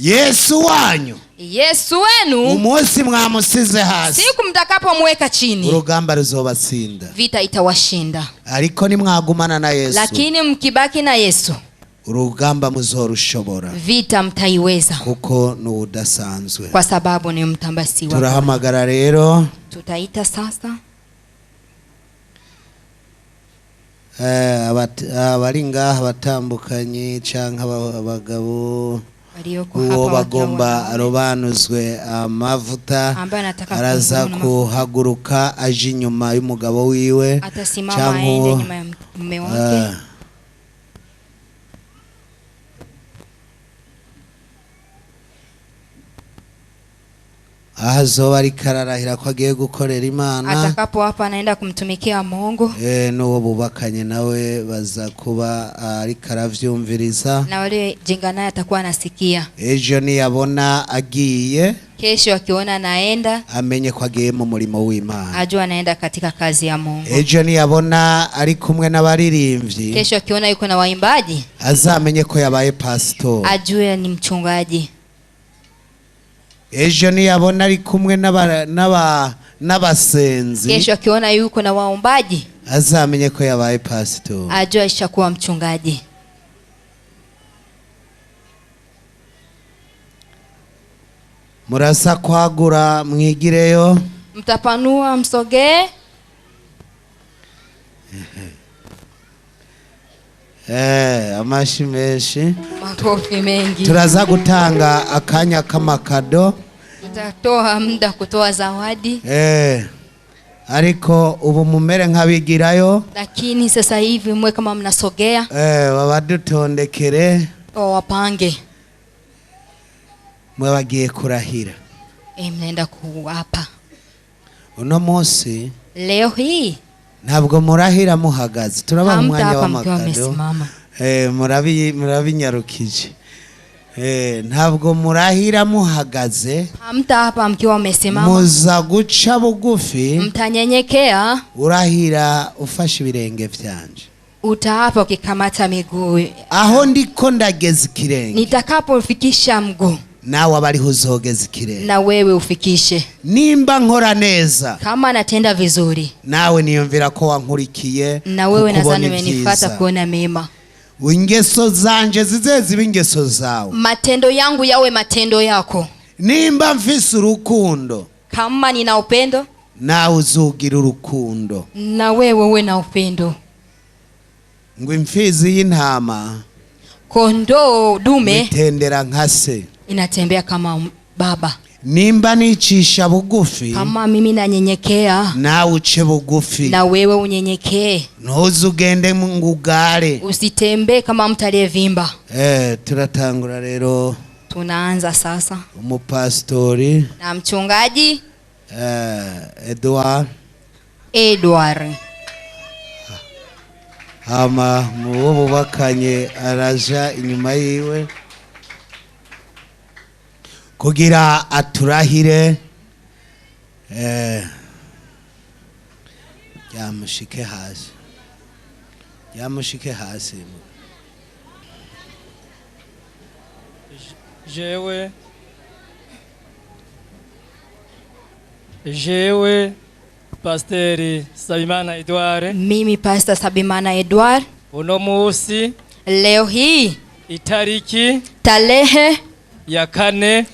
Yesu wanyu, Yesu wenu, umunsi mwamusize hasi, siku mtakapomweka chini, urugamba ruzobatsinda, vita itawashinda. Ariko nimwagumana na Yesu, lakini mkibaki na Yesu, urugamba muzorushobora, vita mtaiweza, kuko nudasanzwe, kwa sababu ni mtambasi wako. Turahamagara rero, tutaita sasa abari ngaha batambukanye canke abagabo uwo bagomba arobanuzwe amavuta araza kuhaguruka aje inyuma y'umugabo wiwe cyangwa mume wake. Ahazoba ari kararahira ko agiye gukorera Imana, atakapo hapa anaenda kumtumikia Mungu, n'uwo bubakanye nawe baza kuba ari karavyumviriza, na wale jenga naye atakuwa anasikia. Ejo niyabona agiye, kesho akiona naenda, amenye ko agiye mu murimo w'Imana, ajua anaenda katika kazi ya Mungu. Ejo niyabona ari kumwe n'abaririmbyi, kesho akiona yuko na waimbaji, azamenye ko yabaye pastor, ajue ni mchungaji. Ejo niyabona ari kumwe n'abasenzi, kesho akiona yuko na waombaji, azamenye ko yabaye pastor, ajua ishakuwa mchungaji. Murasa kwagura mwigireyo, mtapanua msoge. Amashi menshi, makofi mengi. Turaza gutanga akanya k'amakado, tutatoa muda kutoa zawadi. Ariko ubu mumere nk'abigirayo, lakini sasa hivi mwe kama mnasogea, babadutondekere, wapange, mwe bagiye kurahira, mnaenda kuapa. Uno munsi leo hii ntabwo murahira muhagaze, turaba umwanya w'amakado, murabinyarukije, ntabwo murahira muhagaze, hamta hapa mkiwa mmesimama, muza guca bugufi, mtanyenyekea, urahira ufashe ibirenge vyanje, utaapa ukikamata miguu, aho ndiko ndageza ikirenge, nitakapofikisha mguu, nawe abari huzogeza ikirenge, na wewe ufikishe. Nimba nkora neza, kama natenda vizuri, nawe niyumvira ko wankurikiye, na wewe nazani umenifuata kuona mema. Ingeso zanje zizeze ingeso zawe, matendo yangu yawe matendo yako. Nimba mfise urukundo, kama nina upendo, nawe uzugira urukundo, na wewe uwe na upendo. Ngo imfizi y'intama, kondoo dume, itendera nkase, inatembea kama baba. Nimba nicisha bugufi, kama mimi nanyenyekea, nawe uce bugufi, na wewe unyenyekee. Ntuzugende ngugare, usitembee kama mtu aliyevimba. Turatangura rero, tunaanza sasa. Umupastori na mchungaji Edward hama mubo bubakanye araja inyuma yiwe kugira aturahire, yamushike hasi. Jewe Pastor Sabimana Edward, mimi Pastor Sabimana Edward, uno musi leo hii itariki tarehe ya 4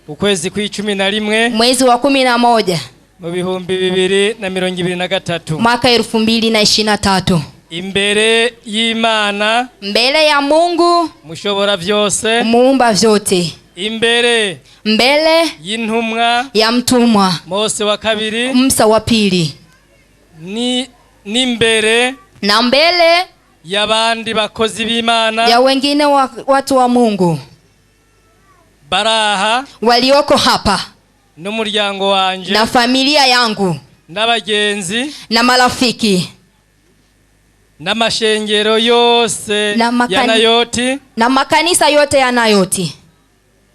ukwezi kwa11 mwezi wa 11 mu 2023 mwaka 2023, imbere y'Imana, mbele ya Mungu mushobora vyose, muumba vyote, mbele y'intumwa ya mtumwa Mose wa kabiri, Musa wa pili, ni mbele na mbele y'abandi bakozi b'Imana, ya wengine watu wa Mungu baraha walioko hapa, n'umuryango wanje, na familia yangu, n'abagenzi, na marafiki, n'amashengero yose ya NAOTH, na makanisa yote ya NAOTH,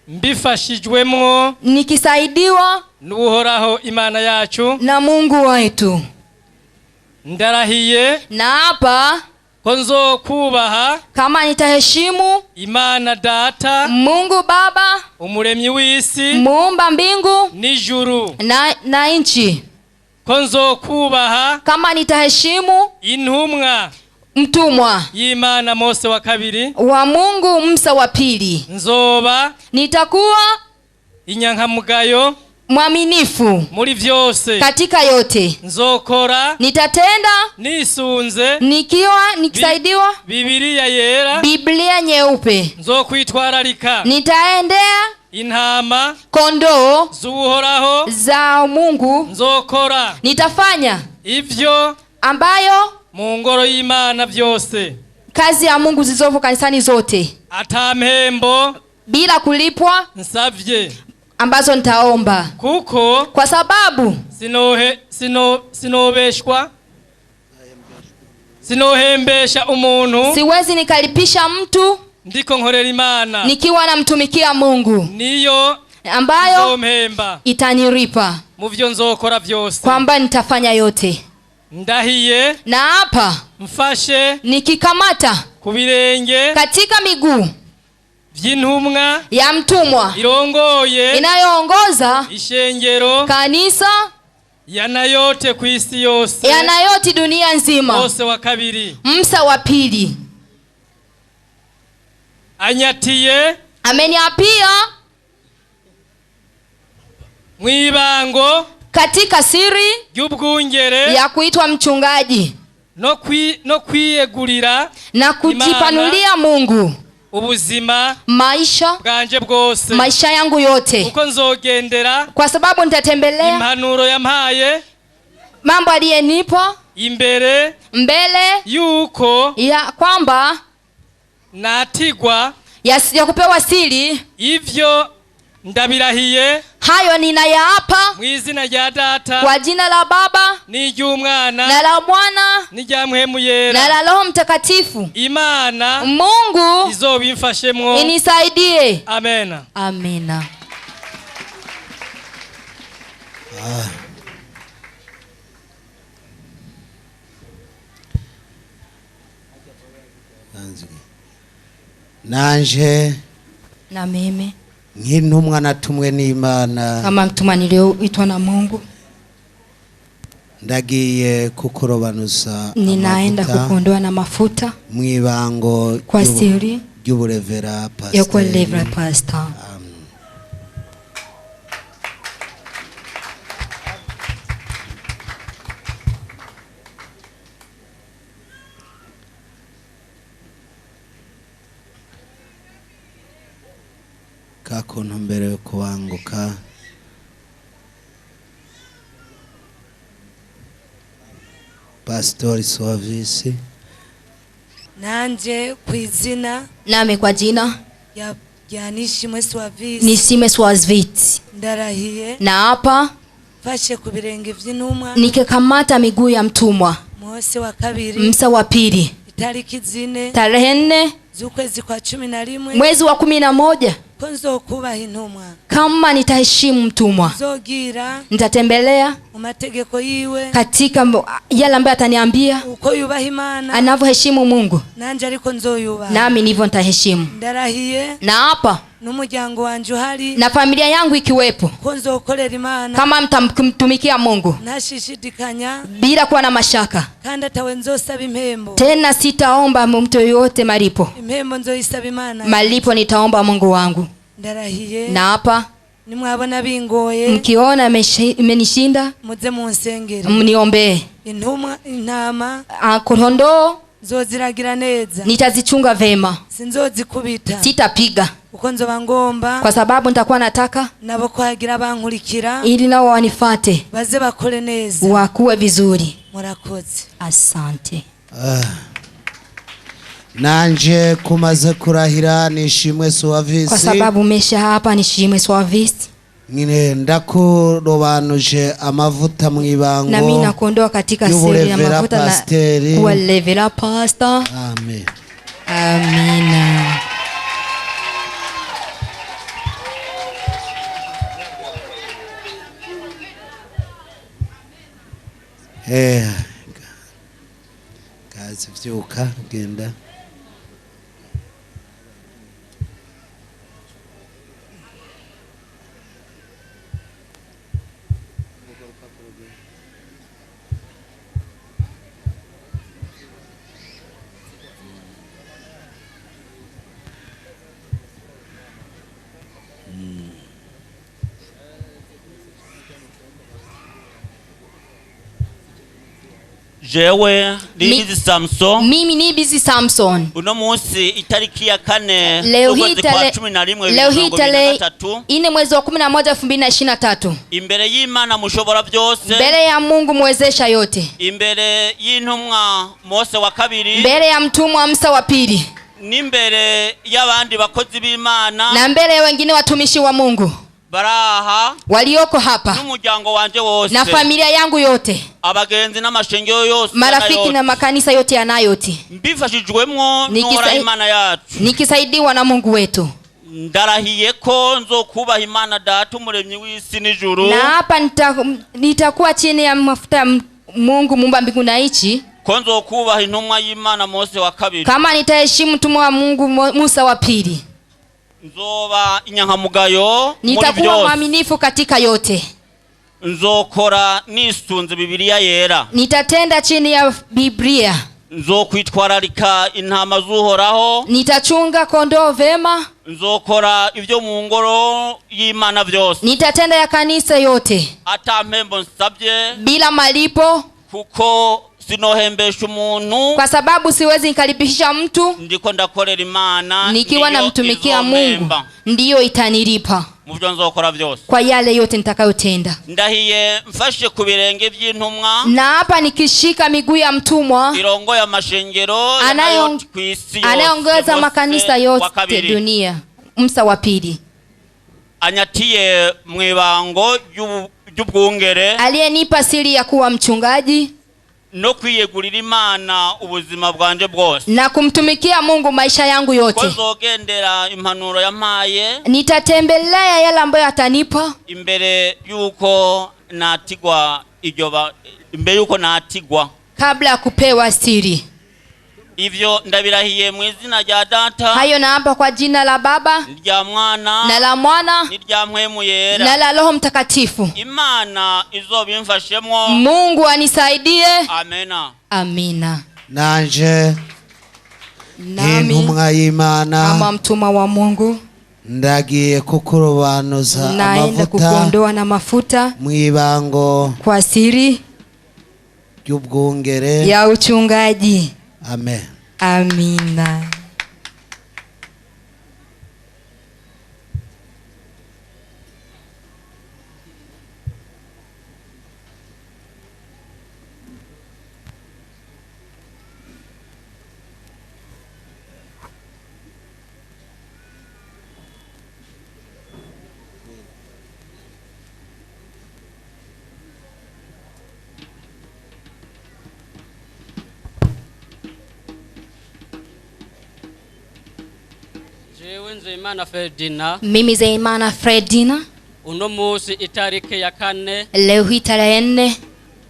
mbifashijwemo, nikisaidiwa n'uhoraho Imana yacu, na Mungu wetu. Ndarahiye, na hapa ko nzokubaha kama nitaheshimu Imana Data, Mungu Baba, umuremyi w'isi muumba mbingu n'ijuru, na nchi. ko nzokubaha Kama nitaheshimu intumwa mtumwa y'Imana Mose wa kabiri wa Mungu Musa wa pili, nzoba nitakuwa inyankamugayo mwaminifu muri vyose, katika yote nzokora nitatenda nisunze nikiwa nikisaidiwa Biblia yera, Biblia nyeupe. nzokwitwararika Nitaendea intama kondoo z'Uhoraho za Mungu, nzokora nitafanya ivyo ambayo mu ngoro y'Imana vyose, kazi ya Mungu zilizopo kanisani zote, atampembo bila kulipwa, nsavye ambazo nitaomba, kuko kwa sababu sinohembesha umuntu, siwezi nikalipisha mtu ndiko nkorera Imana nikiwa namtumikia Mungu, niyo ambayo nzompemba itaniripa, mu vyo nzokora vyose, kwamba nitafanya yote. Ndahiye Na hapa mfashe nikikamata ku birenge katika miguu vy'intumwa ya mtumwa irongoye inayoongoza ishengero kanisa ya NAOTH ku isi yose, ya NAOTH dunia nzima, Mose wa kabiri Musa wa pili, anyatiye ameniapia mwibango katika siri y'ubwungere ya kuitwa mchungaji no kwiyegurira na kujipanulia Mungu ubuzima maisha bwanje bwose, maisha yangu yote, uko nzogendera kwa sababu nitatembelea impanuro yampaye mambo aliyenipa mbele yuko ya kwamba natigwa ya kupewa siri. Ivyo ndabirahiye, hayo ninayaapa mu izina rya Data, kwa jina la Baba n'iry'Umwana na la Mwana n'irya Mpwemu Yera, na la Roho Mtakatifu. Imana Mungu izobimfashemwo, inisaidie. Amena. Amina. Nanje na mimi nk'intumwa natumwe n'Imana, kama mtumwa nilioitwa na Mungu, ndagiye kukurobanuza, ninaenda kukondoa na mafuta mwibango kwa siri y'uburevera pastor, ya kwa levera pastor. kakuntu mbere yo kubanguka pastor service, nanje kwizina nami kwa jina ya Nishimwe Service Nishimwe Service ndarahiye na hapa fashe ku birenge vy'intumwa nikikamata miguu ya mtumwa Mose wa kabiri Musa wa pili, itariki 4 tarehe 4 z'ukwezi kwa 11 mwezi wa 11, ko nzokubaha intumwa, kama nitaheshimu mtumwa zogira nitatembelea mu mategeko yiwe katika yale ambayo ataniambia, uko yubaha Imana anavyoheshimu Mungu, nanje ariko nzoyubaha, nami ndivyo nitaheshimu. ndarahiye Na hapa n'umuryango wanje uhari na familia yangu ikiwepo, ko nzokorera Imana kama mtamtumikia Mungu ntashishidikanya bila kuwa na mashaka, kandi atawe nzosaba impembo, tena sitaomba mtu yote malipo. impembo nzoyisaba Imana, Malipo nitaomba Mungu wangu. ndarahiye Na hapa nimwabona bingoye, mkiona imenishinda, muze munsengere, mniombee. intumwa intama Kondoo nzoziragira neza, nitazichunga vema, sinzozikubita, sitapiga, uko nzoba ngomba kwa sababu nitakuwa nataka nabo kwagira bankurikira ili nao wanifate, baze bakore neza, wakuwe vizuri. murakoze. Asante. nanje kumaze kurahira Nishimwe Service, kwa sababu mesha hapa Nishimwe Service, ndakurobanuje amavuta mwibango, na mimi nakondoa katika siri ya mafuta na kuwa levera pastor. Amen. Amina. Kazi mukenyezi vyuka genda. Jewe Nibizi Samson. Mimi Nibizi Samson. Uno munsi itariki ya 4 leo hii tarehe 4 mwezi wa 11 2023. Imbere y'Imana mushobora byose. Mbele ya Mungu muwezesha yote. Imbere y'intumwa Mose wa kabiri. Mbele ya mtumwa Musa wa pili. Nimbere y'abandi bakozi b'Imana. Na mbele ya wengine watumishi wa Mungu. Baraha walioko hapa n'umuryango wanje wose na familia yangu yote, abagenzi n'amashengero yose, marafiki na makanisa yote ya NAOTH, mbifashijwemwo n'ora Imana yacu, nikisaidiwa na Mungu wetu. Ndarahiye ko nzokubaha Imana Data umuremyi w'isi n'ijuru, na hapa nitakuwa chini ya mafuta ya Mungu muumba mbingu na nchi, ko nzokubaha intumwa y'Imana Mose wa kabiri, kama nitaheshimu mtumwa wa Mungu Musa wa pili. Nzoba inyankamugayo, nitakuwa mwaminifu katika yote. Nzokora nisunze Biblia yera, nitatenda chini ya Biblia. Nzokwitwararika intama z'Uhoraho, nitachunga kondoo vema. Nzokora ivyo mu ngoro y'Imana byose, nitatenda ya kanisa yote ata mpembo nsabye, bila malipo, kuko sinohembesha umuntu, kwa sababu siwezi nikaribisha mtu. Ndiko ndakorera Imana, nikiwa namtumikia Mungu ndiyo itanilipa muvyo nzokora byose, kwa yale yote nitakayotenda. Ndahiye mfashe ku birenge by'intumwa, na hapa nikishika miguu ya mtumwa irongo ya mashengero anayeongoza makanisa yote dunia, Musa wa pili, anyatiye mwibango y'ubwungere, aliyenipa siri ya kuwa mchungaji no kwiyegurira Imana ubuzima bwanje bwose, na kumtumikia Mungu maisha yangu yote. Kozogendera impanuro yampaye, nitatembelea yale ambayo atanipa imbere yuko natigwa imbere yuko natigwa, kabla ya kupewa siri. Ivyo ndabirahiye mu izina rya Data, hayo naapa kwa jina la Baba, rya Mwana, na la Mwana, rya Mpwemu Yera, na la Roho Mtakatifu. Imana izobimfashemwo, Mungu anisaidie. Amena. Amina. Nanje intumwa y'Imana, kama mtumwa wa Mungu, ndagiye kukurobanuza naenda kukuondoa na mafuta mwibango kwa siri y'ubwungere ya uchungaji. Amen. Amina. Mimi Zeimana Fredina. Uno musi itariki ya 4 leo hii tarehe 4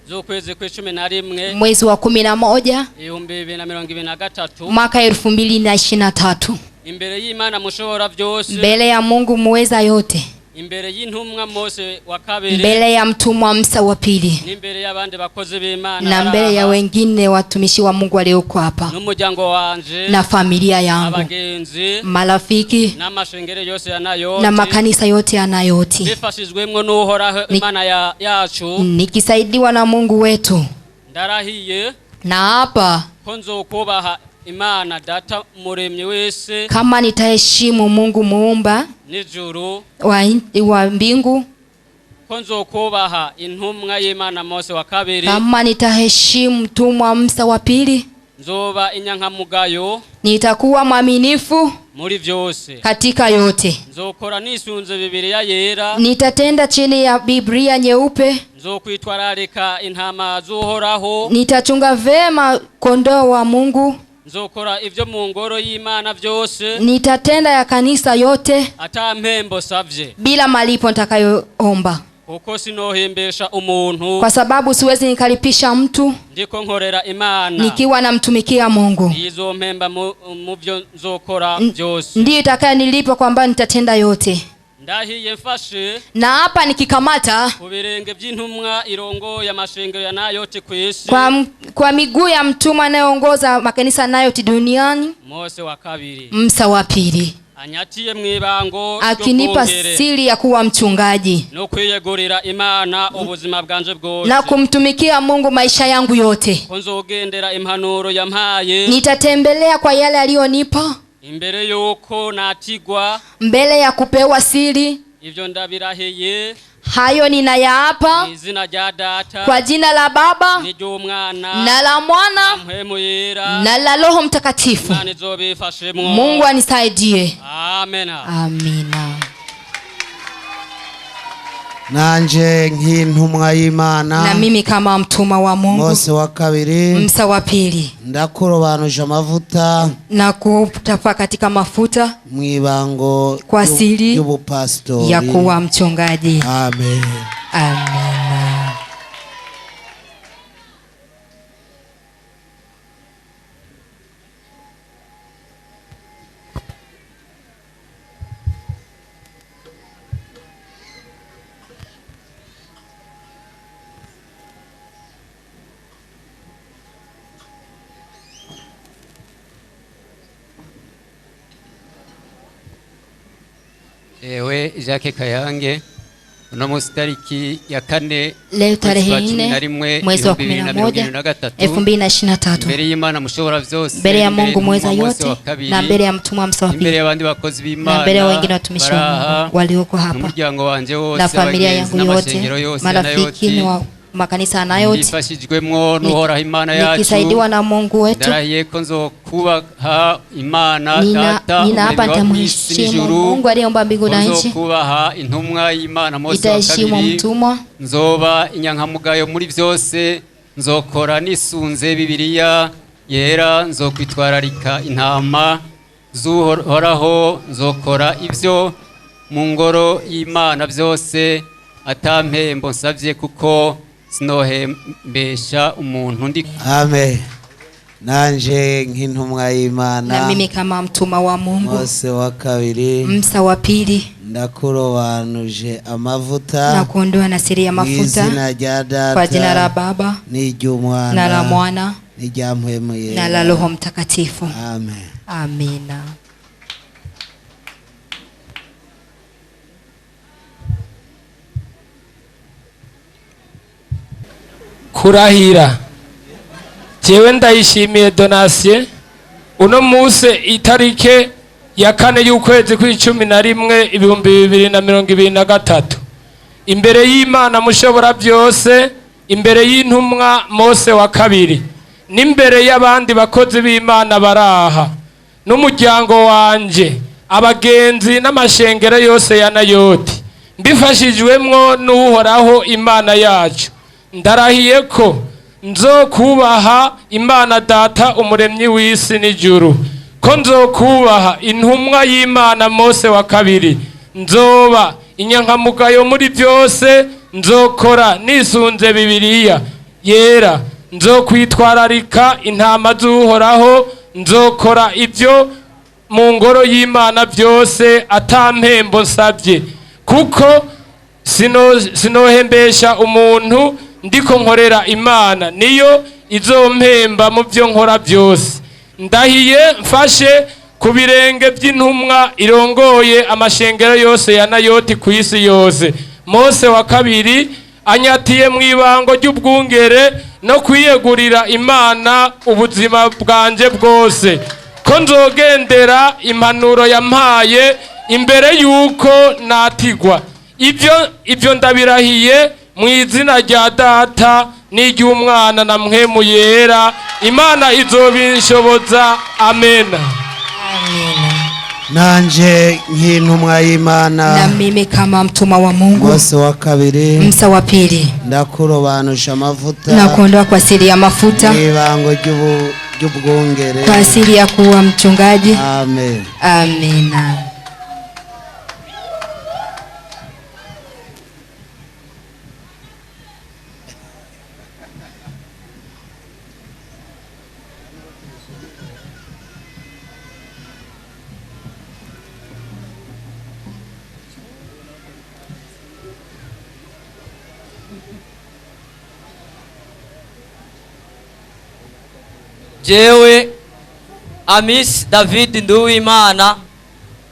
z'ukwezi kwa 11 mwezi wa 11 2023 mwaka 2023. Imbere y'Imana mushobora byose, mbele ya Mungu muweza yote, imbere y'intumwa Mose wa kabiri, mbele ya mtumwa Musa wa pili, n'imbere y'abandi bakozi b'Imana, na mbele ya wengine watumishi wa Mungu walioko hapa, n'umuryango wanje na familia yangu, abagenzi, marafiki n'amashengero yose ya NAOTH, na makanisa yote ya NAOTH, bifashijwemwo n'Uhoraho Imana yacu, nikisaidiwa na Mungu wetu. Ndarahiye na hapa ko nzokubaha Imana Data umuremyi wese, kama nitaheshimu Mungu muumba n'ijuru wa mbingu, ko nzokubaha intumwa y'Imana Mose wa kabiri, kama nitaheshimu mtumwa Musa wa pili, nzoba inyankamugayo, nitakuwa mwaminifu muri vyose, katika yote. Nzokora nisunze Biblia yera, nitatenda chini ya Biblia nyeupe. Nzokwitwararika intama z'Uhoraho, nitachunga vema kondoo wa Mungu. Nzokora ivyo mu ngoro y'Imana byose, nitatenda ya kanisa yote ata mpembo savye, bila malipo nitakayoomba, kuko sinohembesha umuntu, kwa sababu siwezi nikalipisha mtu ndiko nkorera Imana, nikiwa namtumikia Mungu. izompemba mu byo nzokora byose, ndiyo itakayenilipa kwamba nitatenda yote. ndahiye mfashe Na hapa nikikamata ku birenge by'intumwa irongo ya mashengero ya NAOTH kwisi, kwa miguu ya mtumwa anayeongoza makanisa NAOTH duniani, Mose wa kabiri Musa wa pili, anyatiye mwibango akinipa siri ya kuwa mchungaji no kwiyegurira Imana ubuzima bwanje bwose, na kumtumikia Mungu maisha yangu yote. Nzogendera impanuro yampaye, nitatembelea kwa yale aliyonipa, imbere yuko natigwa, mbele ya kupewa siri. ivyo ndabirahiye, hayo ninayaapa izina rya Data, kwa jina la Baba n'Umwana na la Mwana na la Roho Mtakatifu. Mungu anisaidie. Amena. Amina. Nanje nk'intumwa y'Imana, na mimi kama mtuma wa Mungu, Mose wa kabiri, Musa wa pili, ndakurobanuje amavuta na kutapa katika mafuta mwibango kwa siri y'ubupastori ya kuwa mchungaji. Amen. Amina. Ewe Jacques Kayange, uno munsi tariki ya 4 leo tarehe 4 mwezi wa 11 2023, mbere y'Imana mushobora byose, mbele ya Mungu mweza yote, na mbele ya mtumwa Musa wa pili, mbele y'abandi bakozi b'Imana, na mbele ya wengine watumishi wa Mungu walioko hapa, n'umuryango wanje wose, na familia yangu yote, marafiki wa makanisa NAOTH, nifashijwemwo n'uhoraho Imana yacu, nikisaidiwa na Mungu wetu. ndarahiye ko nzokubaha Imana Data, hapa nitamheshimu Mungu aliyeumba mbingu na nchi, nzokubaha intumwa y'Imana Mose wa kabiri, nzoba inyankamugayo muri byose, nzokora nisunze Bibiliya yera, nzokwitwararika intama z'uhoraho, nzokora ibyo mu ngoro y'Imana byose atampembo nsavye, kuko sinohembesha umuntu ndi. Amen. Nanje nk'intumwa y'Imana, na mimi kama mtuma wa Mungu, Mose wa kabiri, Musa wa pili, ndakurobanuje amavuta, na kuondoa na siri ya mafuta kwa jina la Baba n'Umwana na la Mwana na la Roho Mtakatifu. Amen. Amina. Kurahira. Jewe ndayishimiye Donatien, uno munsi itarike ya 4 y'ukwezi kwa11 2023, imbere y'Imana mushobora byose, imbere y'intumwa Mose wa kabiri, n'imbere y'abandi bakozi b'Imana baraha, n'umuryango wanje, abagenzi n'amashengero yose ya NAOTH, mbifashijwemwo n'uhoraho Imana yacu, ndarahiye ko nzokubaha Imana Data umuremyi w'isi n'ijuru, ko nzokubaha intumwa y'Imana Mose wa kabiri, nzoba inyankamugayo muri byose, nzokora nisunze Bibiliya yera, nzokwitwararika intama z'uhoraho, nzokora ibyo mu ngoro y'Imana byose atampembo nsabye, kuko sinohembesha umuntu, ndiko nkorera Imana niyo izompemba mu byo nkora byose. Ndahiye mfashe ku birenge by'intumwa irongoye amashengero yose ya NAOTH ku isi yose, Mose wa kabiri, anyatiye mu ibango ry'ubwungere no kwiyegurira Imana ubuzima bwanje bwose, ko nzogendera impanuro yampaye imbere yuko natigwa. Ibyo ndabirahiye mu izina rya Data n'Umwana na Mpwemu Yera, Imana izobinshoboza. Amena. Amina. Nanje nk'intumwa y'Imana, na mimi kama mtuma wa Mungu, Mose wa kabiri, Musa wa pili, ndakurobanuje amavuta, na kuondoa kwa siri ya mafuta mwibango ry'ubwungere kwa siri ya kuwa mchungaji. Amen. Amina. jewe Amis David Nduwimana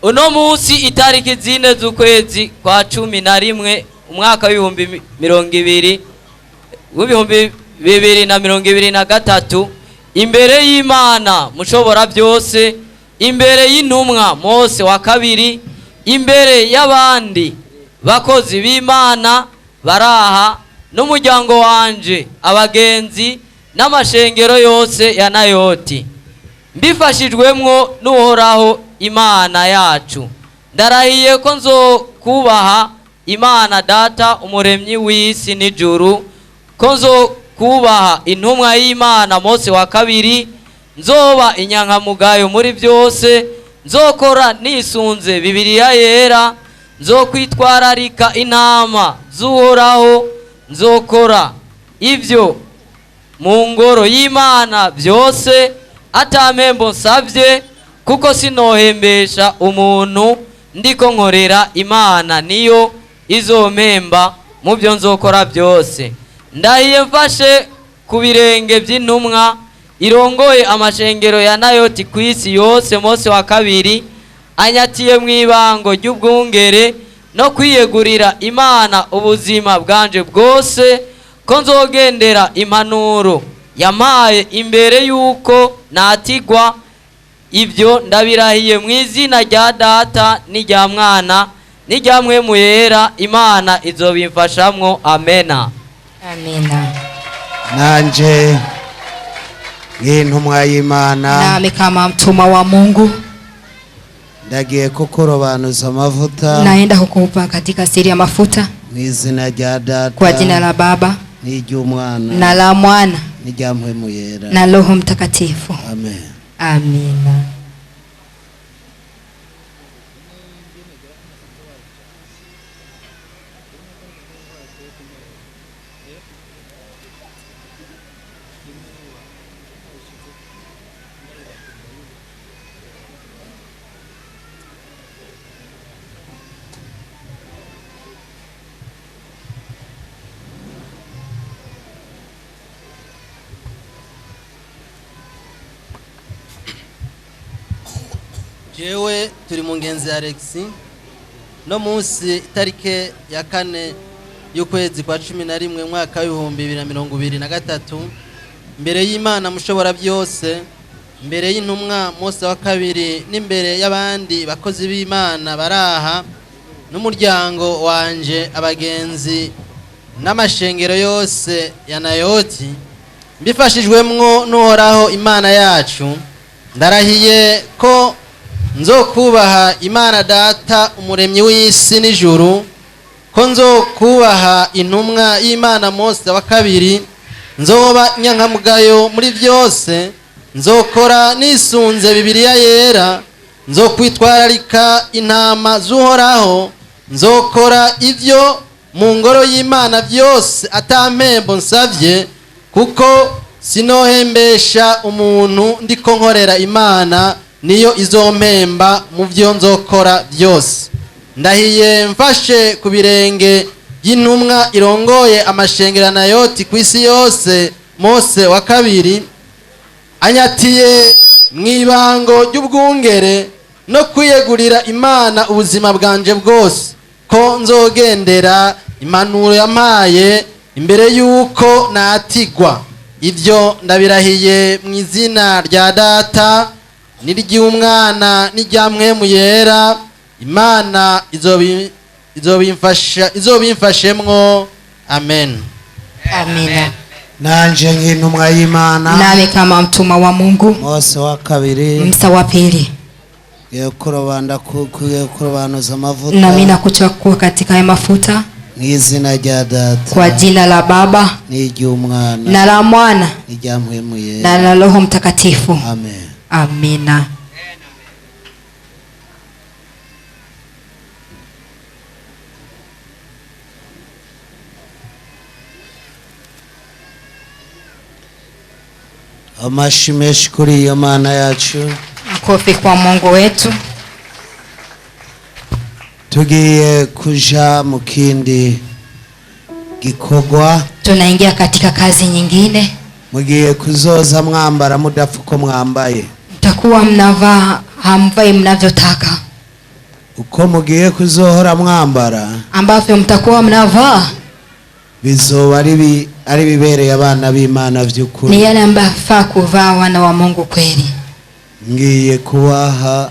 uno munsi itariki zine z'ukwezi kwa 11 umwaka w'ibihumbi 2023 imbere y'Imana mushobora byose, imbere y'intumwa Mose wa kabiri, imbere y'abandi bakozi b'Imana baraha n'umuryango wanje, abagenzi n'amashengero yose ya NAOTH, mbifashijwemwo n'uhoraho Imana yacu. Ndarahiye ko nzokubaha Imana Data umuremyi w'isi n'ijuru, ko nzokubaha intumwa y'Imana Mose wa kabiri, nzoba inyankamugayo muri byose, nzokora nisunze Bibiliya yera, nzokwitwararika intama z'uhoraho, nzokora ivyo mu ngoro y'Imana byose atampembo nsavye, kuko sinohembesha umuntu ndiko nkorera Imana niyo izompemba mu byo nzokora byose. Ndahiye mfashe ku birenge by'intumwa irongoye amashengero ya NAOTH kw'isi yose Mose wa kabiri anyatiye mu ibango ry'ubwungere no kwiyegurira Imana ubuzima bwanje bwose, ko nzogendera impanuro yampaye imbere yuko natigwa. Ibyo ndabirahiye mu izina rya Data n'irya Mwana n'irya Mpwemu Yera, Imana izobimfashamwo. Amena. Amina. Nanje nk'intumwa y'Imana, nami kama mtuma wa Mungu, ndagiye kukurobanuza amavuta, naenda kukupa katika siri ya mafuta mu izina rya Data, kwa jina la Baba n'iry'Umwana na la Mwana n'irya Mpwemu Yera na Roho Mtakatifu. Amen. Amina. Jewe turi mu ngenzi Alex no munsi itarike ya 4 y'ukwezi kwa 11 mwaka w'ibihumbi 2023 mbere y'Imana mushobora byose, mbere y'intumwa Mose wa kabiri n'imbere y'abandi bakozi b'Imana baraha n'umuryango wanje, abagenzi n'amashengero yose ya NAOTH, mbifashijwemwo n'uhoraho Imana yacu, ndarahiye ko nzokubaha Imana Data umuremyi w'isi n'ijuru, ko nzokubaha intumwa y'Imana Mose wa kabiri, nzoba nyankamugayo muri byose, nzokora nisunze Bibiliya yera, nzokwitwararika intama z'uhoraho, nzokora ivyo mu ngoro y'Imana byose atampembo nsavye, kuko sinohembesha umuntu ndiko nkorera Imana niyo izompemba mu byo nzokora byose. Ndahiye mfashe ku birenge y'intumwa irongoye amashengero ya NAOTH kw'isi yose Mose wa kabiri anyatiye mu ibango ry'ubwungere no kwiyegurira Imana ubuzima bwanje bwose, ko nzogendera impanuro yampaye imbere yuko natigwa. Ibyo ndabirahiye mu izina rya Data n'iry'Umwana n'irya Mpwemu Yera, Imana izobimfashemwo. Amen. Amina. Nanje nk'intumwa y'Imana, nami kama mtuma wa Mungu Mose wa kabiri, Musa wa pili, Vyokurobanuza amavuta, nami nakuchukua katika haya mafuta mu izina rya Data, kwa jina la Baba n'iry'Umwana na la Mwana n'irya Mpwemu Yera na la Roho Mtakatifu. Amen. Amina. Amashi menshi kuri iyo Mana yacu. Makofi kwa Mungu wetu. Tugiye kuja mu kindi gikorwa, tunaingia katika kazi nyingine. mugiye kuzoza mwambara mudafuko mwambaye. Mtakuwa mnavaa hamvai mnavyotaka. Uko mugiye kuzohora mwambara ambavyo mtakuwa mnavaa bizoba ari bibereye abana b'Imana vy'ukuri. Ni yale ambayo faa kuvaa wana wa Mungu kweli. Ngiye kubaha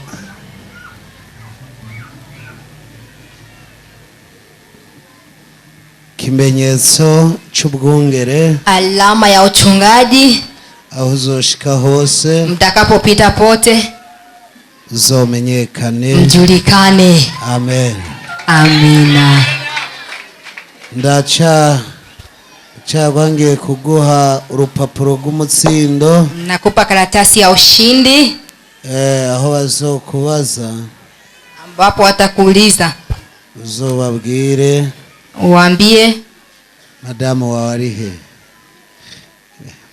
kimenyetso c'ubwungere, alama ya uchungaji. Aho uzoshika hose, mtakapopita pote, uzomenyekane, mjulikane. Amen. Amina. Ngiye kuguha urupapuro rw'umutsindo. Nakupa karatasi ya ushindi. Aho bazokubaza, ambapo watakuuliza, uzobabwire, uambie madamu wawe ari he.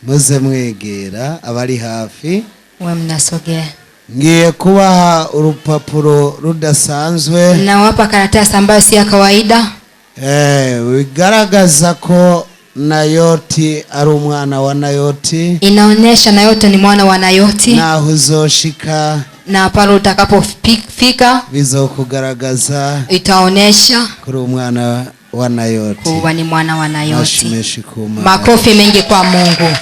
Muze mwegera abari hafi. we mnasogea. Ngiye kubaha urupapuro rudasanzwe. Nawapa karatasi ambayo si ya kawaida. Bigaragaza ko NAOTH ari umwana wa NAOTH. Inaonyesha NAOTH ni mwana wa NAOTH. Naho uzoshika, na pale utakapofika, bizokugaragaza, itaonyesha kuri umwana wa NAOTH. kuwa ni mwana wa NAOTH. Makofi mengi kwa Mungu.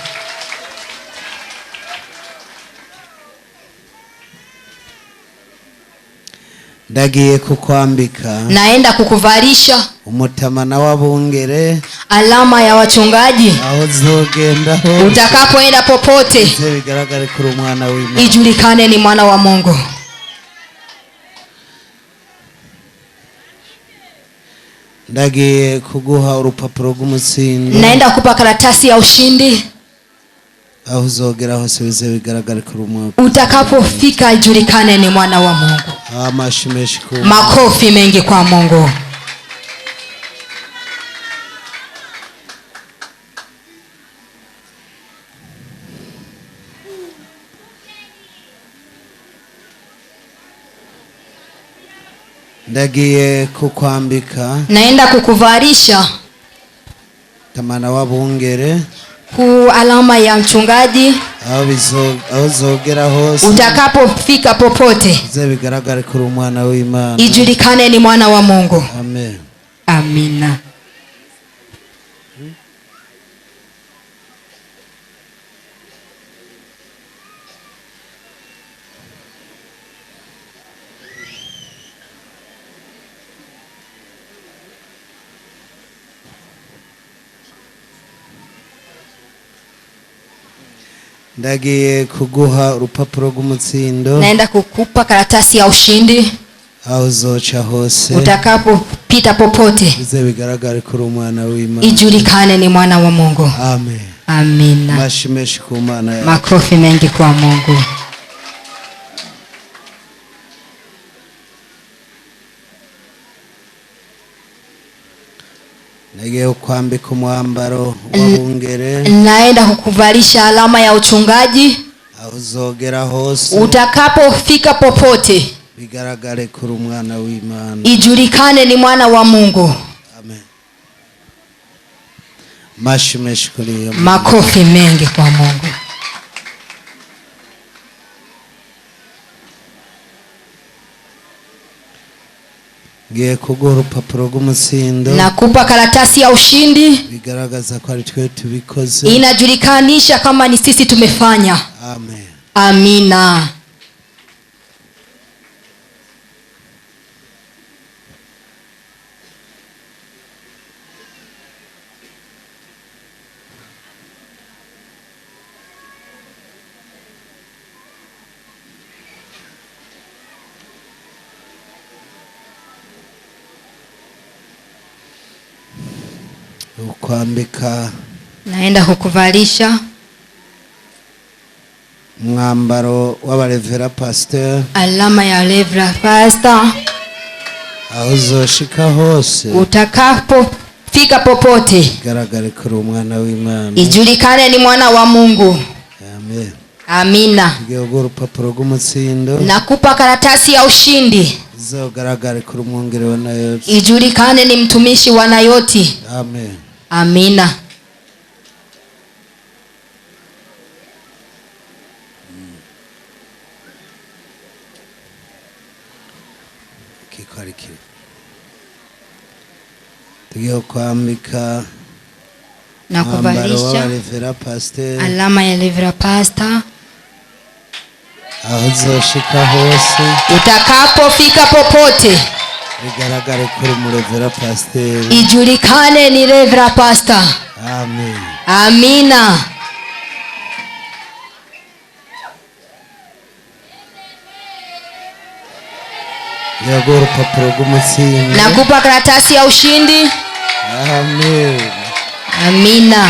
Ndagiye kukwambika, naenda kukuvalisha umutamana w'abungere, alama ya wachungaji. Aho uzogenda hose, utakapoenda popote, bigaragare kuri umwana w'Imana, ijulikane ni mwana wa Mungu. Ndagiye kuguha urupapuro rw'umutsindo. Naenda kukupa karatasi ya ushindi. Aho uzogera hose bigaragare kuri umwana. Utakapofika ijulikane ni mwana wa Mungu. Makofi mengi kwa Mungu. Ndagiye kukwambika, naenda kukuvalisha tamana w'abungere, ku alama ya mchungaji. Aho uzogera hose, utakapofika popote, bigaragare kuri umwana w'Imana, ijulikane ni mwana wa Mungu. Amen. Amina. Ndagiye kuguha urupapuro rw'umutsindo. Naenda kukupa karatasi ya ushindi. Aho uzoca hose, utakapopita popote, bigaragare kuri umwana w'Imana, ijulikane ni mwana wa Mungu. Amen. Amina. Mashimeshi ku Mana yacu. Makofi mengi kwa Mungu. Nagiye kukwambika umwambaro w'abungere. Naenda kukuvalisha alama ya uchungaji. Aho uzogera hose, utakapofika popote, bigaragare kuri umwana w'Imana, ijulikane ni mwana wa Mungu. Amen. Mashimeshi kuri Mungu. Makofi mengi kwa Mungu. Ngiye kuguha urupapuro rw'umutsindo. Nakupa karatasi ya ushindi. Bigaragaza ko ari twe tubikoze. Inajulikanisha kama ni sisi tumefanya. Amen. Amina. Ukwambika, naenda kukuvalisha mwambaro w'abarevera pasteur, alama ya revera pastor. Aho uzoshika hose, utakapofika popote, bigaragare kuri umwana w'Imana, ijulikane ni mwana wa Mungu. Amen. Amina. Ngiye kuguha urupapuro rw'umutsindo. Nakupa karatasi ya ushindi. Zogaragare kuri umwungere wa NAOTH, ijulikane ni mtumishi wa NAOTH. Amen. Amina. Karikira. Tugiye kwambika na kuvalisha alama ya Revera Pastor. Aho uzoshika hose, utakapofika popote, bigaragare kuri mu Revera Pastor, ijulikane ni Revera Pastor. Amen. Amina. Yagoro papuro gumutsini. Nakupa karatasi ya ushindi. Amen. Amina.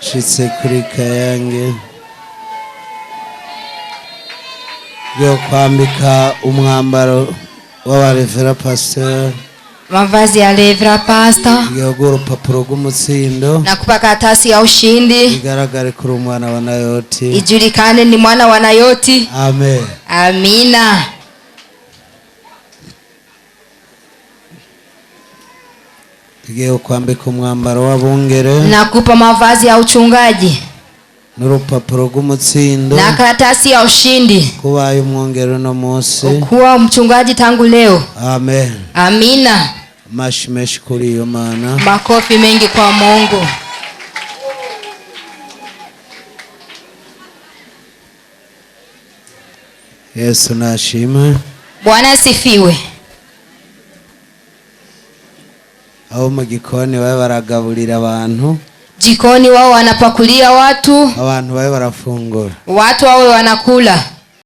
Shitse kuri kayange yo kwambika umwambaro wa Revera Pastor, mavazi ya Revera Pastor. Yagoro papuro gumutsindo. Nakupa karatasi ya ushindi. Bigaragare kuri umwana wa NAOTH, ijulikane ni mwana wa NAOTH. Amen. Amina. Tugiye kwambika umwambaro w'abungere. Nakupa mavazi ya uchungaji n'urupapuro rw'umutsindo na karatasi ya ushindi. Kubaye umwongero no munsi, kuwa mchungaji tangu leo. Amen. Amina. Mashimeshi kuri iyo mana. Makofi mengi kwa Mungu. Yesu nashimwe. Bwana asifiwe. Aho mu gikoni bae baragaburira abantu, jikoni wao wanapakulia watu, abantu bae barafungura, watu wao wanakula.